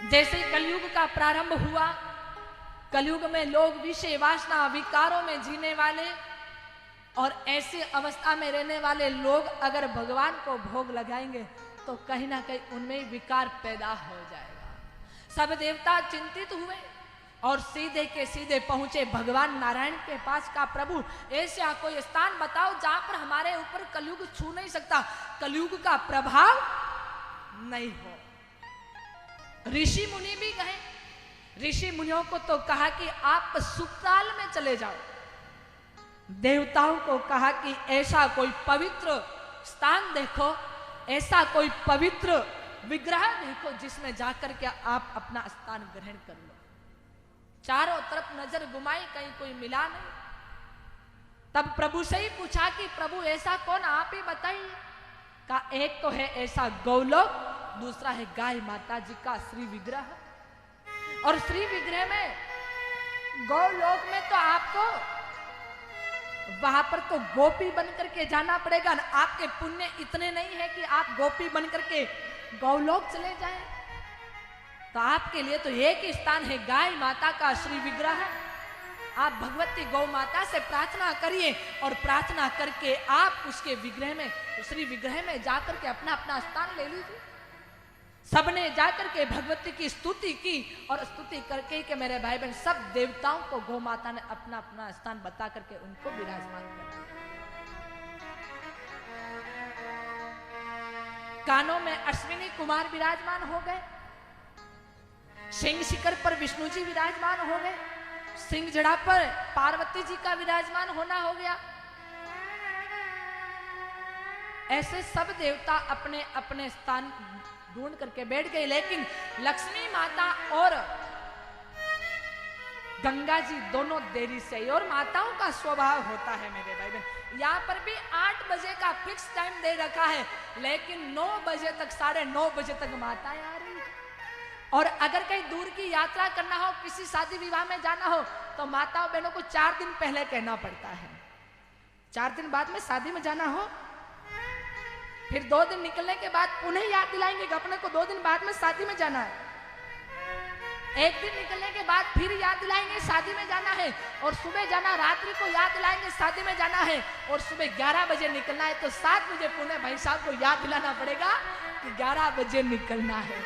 जैसे ही कलयुग का प्रारंभ हुआ, कलयुग में लोग विषय वासना विकारों में जीने वाले और ऐसी अवस्था में रहने वाले लोग अगर भगवान को भोग लगाएंगे तो कहीं ना कहीं उनमें विकार पैदा हो जाएगा। सब देवता चिंतित हुए और सीधे के सीधे पहुंचे भगवान नारायण के पास। का प्रभु ऐसा कोई स्थान बताओ जहां पर हमारे ऊपर कलयुग छू नहीं सकता, कलयुग का प्रभाव नहीं हो। ऋषि मुनि भी गए, ऋषि मुनियों को तो कहा कि आप सुक्राल में चले जाओ, देवताओं को कहा कि ऐसा कोई पवित्र स्थान देखो, ऐसा कोई पवित्र विग्रह देखो जिसमें जाकर के आप अपना स्थान ग्रहण कर लो। चारों तरफ नजर घुमाई, कहीं कोई मिला नहीं। तब प्रभु से ही पूछा कि प्रभु ऐसा कौन, आप ही बताइए। का एक तो है ऐसा गौलोक, दूसरा है गाय माता जी का श्री विग्रह। और श्री विग्रह में गौलोक में तो आपको वहां पर तो गोपी बन करके जाना पड़ेगा ना, आपके पुण्य इतने नहीं है कि आप गोपी बन करके गौलोक चले जाएं। तो आपके लिए तो एक ही स्थान है गाय माता का श्री विग्रह। आप भगवती गौ माता से प्रार्थना करिए और प्रार्थना करके आप उसके विग्रह में, श्री विग्रह में जाकर के अपना अपना स्थान ले लीजिए। सबने जाकर के भगवती की स्तुति की और स्तुति करके कि मेरे भाई बहन सब देवताओं को गौ माता ने अपना अपना स्थान बता करके उनको विराजमान कर। कानों में अश्विनी कुमार विराजमान हो गए, सिंह शिखर पर विष्णु जी विराजमान हो गए, सिंह जड़ा पर पार्वती जी का विराजमान होना हो गया। ऐसे सब देवता अपने अपने स्थान ढूंढ करके बैठ गए। लेकिन लक्ष्मी माता और गंगा जी दोनों देरी से आई। और माताओं का स्वभाव होता है मेरे भाई बहन, यहाँ पर भी 8 बजे का फिक्स टाइम दे रखा है, लेकिन 9 बजे तक, 9:30 बजे तक माताएं आ रही। और अगर कहीं दूर की यात्रा करना हो, किसी शादी विवाह में जाना हो, तो माताओं बहनों को 4 दिन पहले कहना पड़ता है। 4 दिन बाद में शादी में जाना हो, फिर 2 दिन निकलने के बाद पुनः याद दिलाएंगे कि अपने को 2 दिन बाद में शादी में जाना है। 1 दिन निकलने के बाद फिर याद दिलाएंगे शादी में जाना है, और सुबह जाना, रात्रि को याद दिलाएंगे शादी में जाना है, और सुबह 11 बजे निकलना है। तो 7 बजे पुनः भाई साहब को याद दिलाना पड़ेगा कि 11 बजे निकलना है।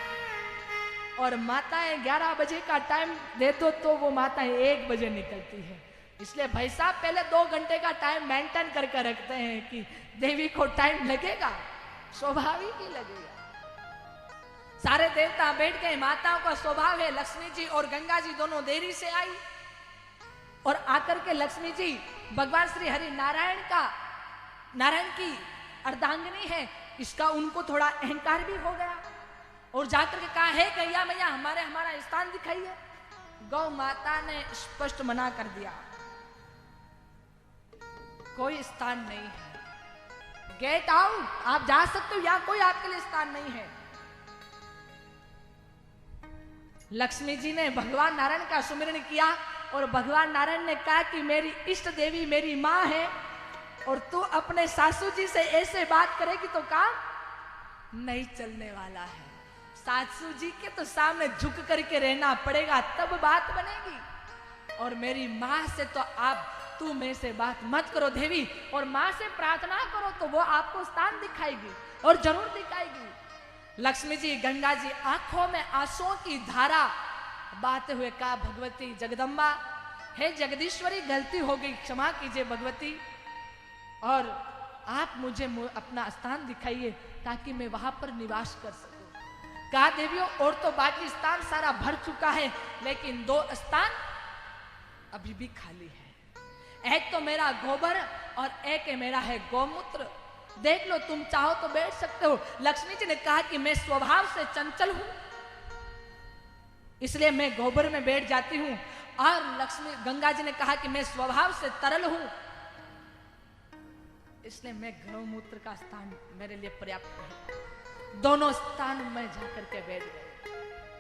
और माताएं 11 बजे का टाइम दे दो तो वो माताएं 1 बजे निकलती है। इसलिए भाई साहब पहले 2 घंटे का टाइम मेंटेन करके रखते हैं कि देवी को टाइम लगेगा, स्वाभाविक ही लगेगा। सारे देवता बैठ गए। माताओं का स्वभाव है, लक्ष्मी जी और गंगा जी दोनों देरी से आई और आकर के लक्ष्मी जी भगवान श्री हरि नारायण की अर्धांगिनी है, इसका उनको थोड़ा अहंकार भी हो गया और जाकर के कहा है गैया मैया हमारा स्थान दिखाइए। गौ माता ने स्पष्ट मना कर दिया, कोई स्थान नहीं है, गेट आउट, आप जा सकते हो, यहां कोई आपके लिए स्थान नहीं है। लक्ष्मी जी ने भगवान नारायण का सुमिरन किया और भगवान नारायण ने कहा कि मेरी इष्ट देवी मेरी मां है और तू अपने सासू जी से ऐसे बात करेगी तो काम नहीं चलने वाला है। सासू जी के तो सामने झुक करके रहना पड़ेगा, तब बात बनेगी। और मेरी मां से तो आप तू में से बात मत करो देवी, और मां से प्रार्थना करो तो वो आपको स्थान दिखाएगी और जरूर दिखाएगी। लक्ष्मी जी गंगा जी आंखों में आंसुओं की धारा बहाते हुए कहा, भगवती जगदम्बा, हे जगदीश्वरी, गलती हो गई, क्षमा कीजिए भगवती, और आप मुझे अपना स्थान दिखाइए ताकि मैं वहां पर निवास कर सकूं। कहा देवियों और तो बाकी स्थान सारा भर चुका है, लेकिन 2 स्थान अभी भी खाली है। एक तो मेरा गोबर और एक मेरा है गौमूत्र, देख लो, तुम चाहो तो बैठ सकते हो। लक्ष्मी जी ने कहा कि मैं स्वभाव से चंचल हूं, इसलिए मैं गोबर में बैठ जाती हूं, और गंगा जी ने कहा कि मैं स्वभाव से तरल हूं, इसलिए मैं गौमूत्र का स्थान मेरे लिए पर्याप्त है। दोनों स्थान में जाकर के बैठ गए।